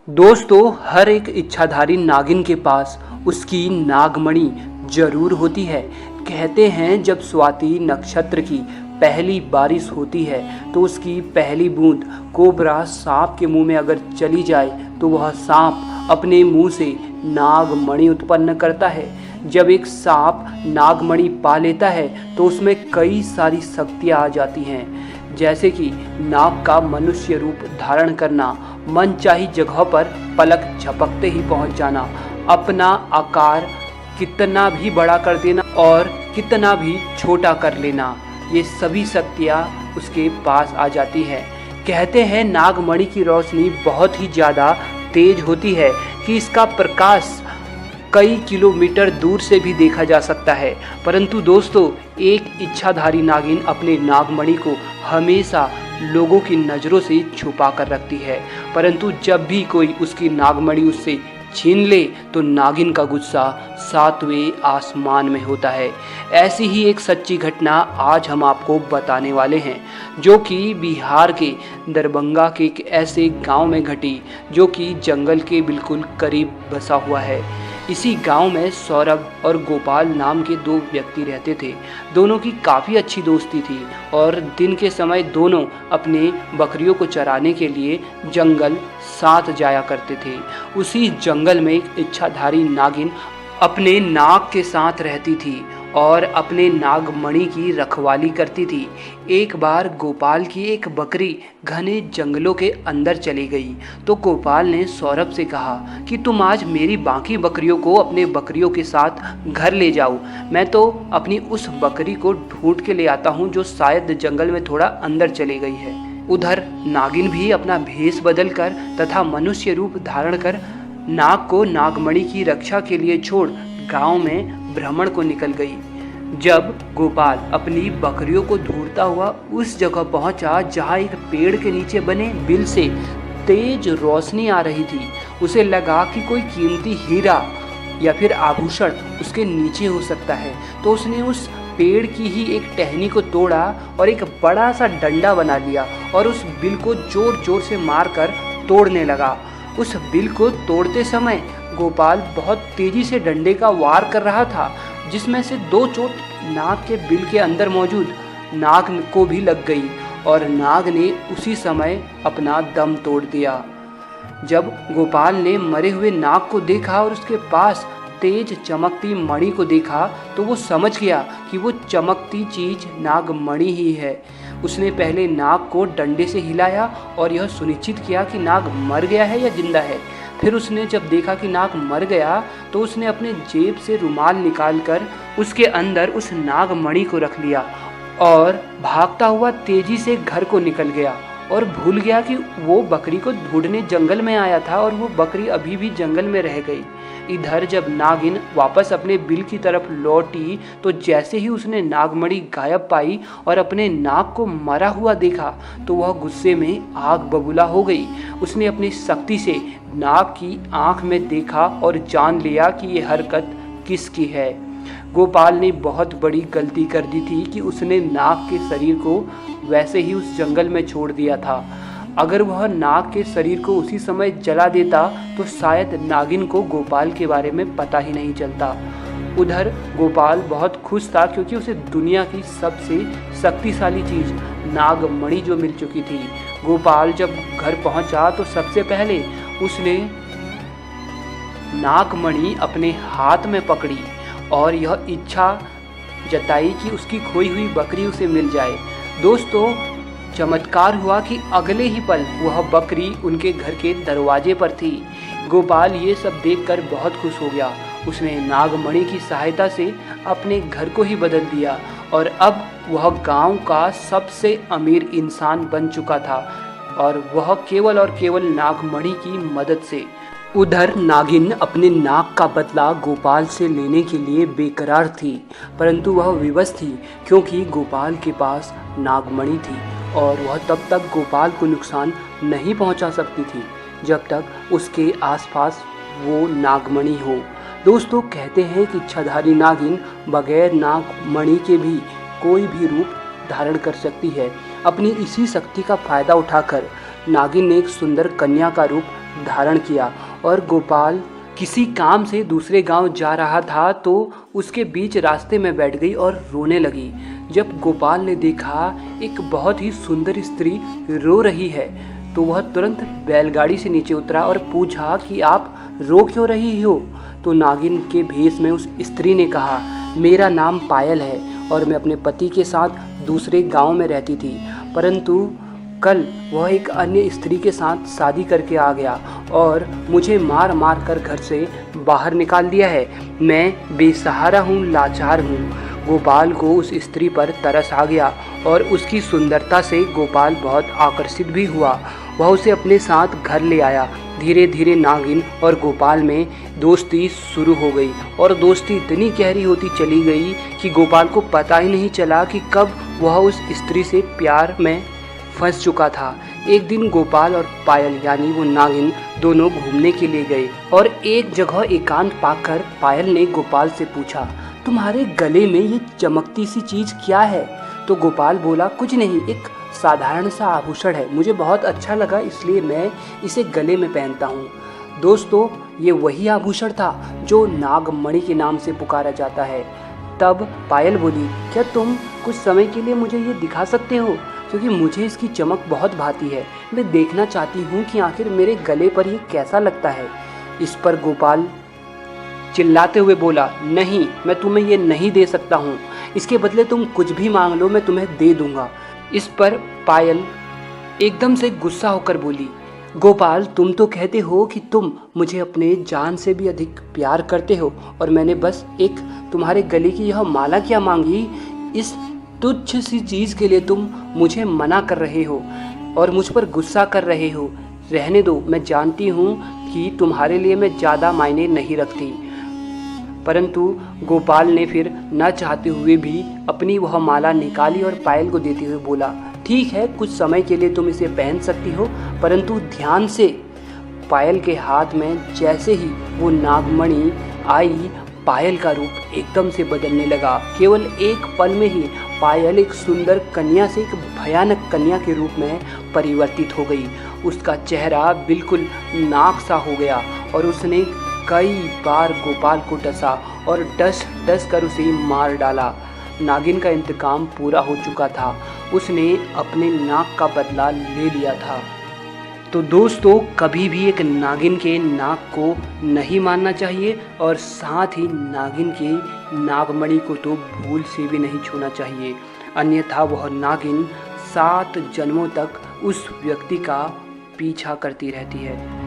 दोस्तों, हर एक इच्छाधारी नागिन के पास उसकी नागमणि जरूर होती है। कहते हैं जब स्वाति नक्षत्र की पहली बारिश होती है तो उसकी पहली बूंद कोबरा सांप के मुंह में अगर चली जाए तो वह सांप अपने मुंह से नागमणि उत्पन्न करता है। जब एक सांप नागमणि पा लेता है तो उसमें कई सारी शक्तियां आ जाती हैं, जैसे कि नाग का मनुष्य रूप धारण करना, मनचाही जगह पर पलक झपकते ही पहुंच जाना, अपना आकार कितना भी बड़ा कर देना और कितना भी छोटा कर लेना। ये सभी शक्तियाँ उसके पास आ जाती है। कहते हैं नागमणि की रोशनी बहुत ही ज़्यादा तेज होती है कि इसका प्रकाश कई किलोमीटर दूर से भी देखा जा सकता है। परंतु दोस्तों, एक इच्छाधारी नागिन अपने नागमणि को हमेशा लोगों की नज़रों से छुपा कर रखती है, परंतु जब भी कोई उसकी नागमणि उससे छीन ले तो नागिन का गुस्सा सातवें आसमान में होता है। ऐसी ही एक सच्ची घटना आज हम आपको बताने वाले हैं, जो कि बिहार के दरभंगा के एक ऐसे गांव में घटी जो कि जंगल के बिल्कुल करीब बसा हुआ है। इसी गांव में सौरभ और गोपाल नाम के दो व्यक्ति रहते थे। दोनों की काफ़ी अच्छी दोस्ती थी और दिन के समय दोनों अपने बकरियों को चराने के लिए जंगल साथ जाया करते थे। उसी जंगल में एक इच्छाधारी नागिन अपने नाग के साथ रहती थी और अपने नागमणि की रखवाली करती थी। एक बार गोपाल की एक बकरी घने जंगलों के अंदर चली गई तो गोपाल ने सौरभ से कहा कि तुम आज मेरी बाकी बकरियों को अपने बकरियों के साथ घर ले जाओ, मैं तो अपनी उस बकरी को ढूंढ के ले आता हूँ जो शायद जंगल में थोड़ा अंदर चली गई है। उधर नागिन भी अपना भेष बदल कर तथा मनुष्य रूप धारण कर नाग को नागमणि की रक्षा के लिए छोड़ गांव में भ्रमण को निकल गई। जब गोपाल अपनी बकरियों को ढूंढता हुआ उस जगह पहुंचा जहां एक पेड़ के नीचे बने बिल से तेज रोशनी आ रही थी, उसे लगा कि कोई कीमती हीरा या फिर आभूषण उसके नीचे हो सकता है, तो उसने उस पेड़ की ही एक टहनी को तोड़ा और एक बड़ा सा डंडा बना लिया और उस बिल को जोर जोर से मारकर तोड़ने लगा। उस बिल को तोड़ते समय गोपाल बहुत तेजी से डंडे का वार कर रहा था, जिसमें से दो चोट नाग के बिल के अंदर मौजूद नाग को भी लग गई और नाग ने उसी समय अपना दम तोड़ दिया। जब गोपाल ने मरे हुए नाग को देखा और उसके पास तेज चमकती मणि को देखा तो वो समझ गया कि वो चमकती चीज नागमणि ही है। उसने पहले नाग को डंडे से हिलाया और यह सुनिश्चित किया कि नाग मर गया है या जिंदा है। फिर उसने जब देखा कि नाग मर गया तो उसने अपने जेब से रुमाल निकालकर उसके अंदर उस नागमणि को रख लिया और भागता हुआ तेजी से घर को निकल गया और भूल गया कि वो बकरी को ढूंढने जंगल में आया था और वो बकरी अभी भी जंगल में रह गई। इधर जब नागिन वापस अपने बिल की तरफ लौटी तो जैसे ही उसने नागमणि गायब पाई और अपने नाग को मरा हुआ देखा तो वह गुस्से में आग बबूला हो गई। उसने अपनी शक्ति से नाग की आंख में देखा और जान लिया कि ये हरकत किसकी है। गोपाल ने बहुत बड़ी गलती कर दी थी कि उसने नाग के शरीर को वैसे ही उस जंगल में छोड़ दिया था। अगर वह नाग के शरीर को उसी समय जला देता तो शायद नागिन को गोपाल के बारे में पता ही नहीं चलता। उधर गोपाल बहुत खुश था क्योंकि उसे दुनिया की सबसे शक्तिशाली चीज नागमणि जो मिल चुकी थी। गोपाल जब घर पहुंचा तो सबसे पहले उसने नागमणि अपने हाथ में पकड़ी और यह इच्छा जताई कि उसकी खोई हुई बकरी उसे मिल जाए। दोस्तों, चमत्कार हुआ कि अगले ही पल वह बकरी उनके घर के दरवाजे पर थी। गोपाल ये सब देखकर बहुत खुश हो गया। उसने नागमणि की सहायता से अपने घर को ही बदल दिया और अब वह गांव का सबसे अमीर इंसान बन चुका था और वह केवल और केवल नागमणि की मदद से। उधर नागिन अपने नाग का बदला गोपाल से लेने के लिए बेकरार थी, परंतु वह विवश थी क्योंकि गोपाल के पास नागमणि थी और वह तब तक गोपाल को नुकसान नहीं पहुंचा सकती थी जब तक उसके आसपास वो नागमणि हो। दोस्तों, कहते हैं कि इच्छाधारी नागिन बगैर नागमणि के भी कोई भी रूप धारण कर सकती है। अपनी इसी शक्ति का फायदा उठाकर नागिन ने एक सुंदर कन्या का रूप धारण किया और गोपाल किसी काम से दूसरे गांव जा रहा था तो उसके बीच रास्ते में बैठ गई और रोने लगी। जब गोपाल ने देखा एक बहुत ही सुंदर स्त्री रो रही है तो वह तुरंत बैलगाड़ी से नीचे उतरा और पूछा कि आप रो क्यों रही हो। तो नागिन के भेष में उस स्त्री ने कहा, मेरा नाम पायल है और मैं अपने पति के साथ दूसरे गांव में रहती थी, परंतु कल वह एक अन्य स्त्री के साथ शादी करके आ गया और मुझे मार मार कर घर से बाहर निकाल दिया है। मैं बेसहारा हूँ, लाचार हूँ। गोपाल को उस स्त्री पर तरस आ गया और उसकी सुंदरता से गोपाल बहुत आकर्षित भी हुआ। वह उसे अपने साथ घर ले आया। धीरे धीरे नागिन और गोपाल में दोस्ती शुरू हो गई और दोस्ती इतनी गहरी होती चली गई कि गोपाल को पता ही नहीं चला कि कब वह उस स्त्री से प्यार में फंस चुका था। एक दिन गोपाल और पायल यानी वो नागिन दोनों घूमने के लिए गए और एक जगह एकांत पाकर पायल ने गोपाल से पूछा, तुम्हारे गले में ये चमकती सी चीज़ क्या है। तो गोपाल बोला, कुछ नहीं, एक साधारण सा आभूषण है, मुझे बहुत अच्छा लगा इसलिए मैं इसे गले में पहनता हूँ। दोस्तों, ये वही आभूषण था जो नागमणि के नाम से पुकारा जाता है। तब पायल बोली, क्या तुम कुछ समय के लिए मुझे ये दिखा सकते हो, क्योंकि मुझे इसकी चमक बहुत भाती है। मैं देखना चाहती हूँ कि आखिर मेरे गले पर ये कैसा लगता है। इस पर गोपाल चिल्लाते हुए बोला, नहीं, मैं तुम्हें ये नहीं दे सकता हूँ, इसके बदले तुम कुछ भी मांग लो, मैं तुम्हें दे दूंगा। इस पर पायल एकदम से गुस्सा होकर बोली, गोपाल, तुम तो कहते हो कि तुम मुझे अपने जान से भी अधिक प्यार करते हो और मैंने बस एक तुम्हारे गले की यह माला क्या मांगी। इस तुच्छ सी चीज़ के लिए तुम मुझे मना कर रहे हो और मुझ पर गुस्सा कर रहे हो। रहने दो, मैं जानती हूँ कि तुम्हारे लिए मैं ज़्यादा मायने नहीं रखती। परंतु गोपाल ने फिर न चाहते हुए भी अपनी वह माला निकाली और पायल को देते हुए बोला, ठीक है, कुछ समय के लिए तुम इसे पहन सकती हो, परंतु ध्यान से। पायल के हाथ में जैसे ही वो नागमणि आई, पायल का रूप एकदम से बदलने लगा। केवल एक पल में ही पायल एक सुंदर कन्या से एक भयानक कन्या के रूप में परिवर्तित हो गई। उसका चेहरा बिल्कुल नाग सा हो गया और उसने कई बार गोपाल को डसा और डस कर उसे मार डाला। नागिन का इंतकाम पूरा हो चुका था, उसने अपने नाक का बदला ले लिया था। तो दोस्तों, कभी भी एक नागिन के नाक को नहीं मारना चाहिए और साथ ही नागिन के नागमणि को तो भूल से भी नहीं छूना चाहिए, अन्यथा वह नागिन 7 जन्मों तक उस व्यक्ति का पीछा करती रहती है।